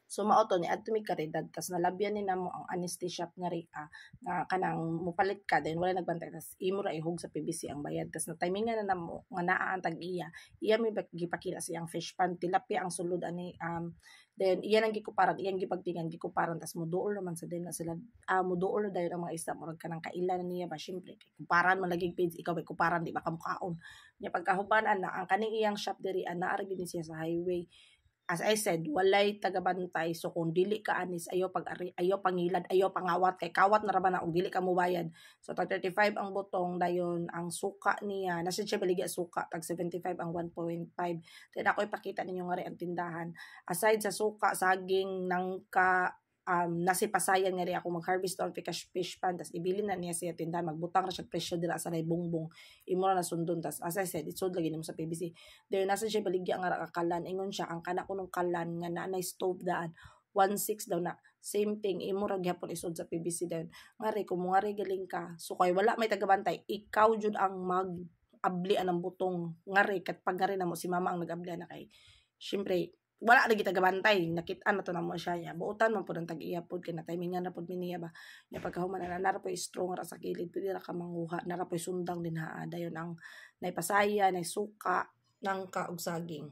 So mao to ni adto mi karidad tas nalabyan ni namo ang anesthesia nga ri nga kanang mupalit ka then wala nagbantay tas imo ra ihog sa PBC ang bayad tas na timingan na namo nga naa ang tag-iya mi gipakita siyang fish pan tilapia ang sulod ani then iya nang gikuparan iyang gipagtingan gikuparan tas muduol naman sa din na sila muduol na dayon ang mga isda murag kanang kailan na niya ba syempre kay kumparan man lagi page ikaw may kuparan di ba kamukaon nya pagkahubanan na ang kaning iyang shop diri naa ra gid ni siya sa highway. As I said, walay tagabantay. So kung dili ka anis, ayaw ayaw pangilad, ayaw pangawat kay kawat na raman na og dili ka mubayad. So tag 35 ang butong dayon ang suka niya. Nasa siya baligya suka tag 75 ang 1.5. Then ako ipakita ninyo nga rin ang tindahan. Aside sa suka, saging, nangka, nasipasayan nga rin ako mag-harvest on fish pan tas ibili na niya siya tindahan magbutang ra siya presyo dira sa bongbong imo na sundon tas as I said itsod lagi nimo sa PBC then nasa siya baligya nga ra kalan ingon siya ang kana kunong kalan nga nanay stove daan 1.6 daw na same thing imo ra gyapon isod sa PBC dayon ngari kung mo ngari galing ka so kay wala may tagabantay ikaw jud ang mag abli ang butong ngari kat pag ngari namo si mama ang nag-abli na kay syempre wala lagi tagabantay nakit-an na to namo siya ya buotan man pud ang tag-iya pud kay na timingan na pud niya ba nya pagkahuman na nara po strong ra sa kilid pwede ra ka manguha nara po sundang din haa dayon ang naipasaya nay suka nangka ug saging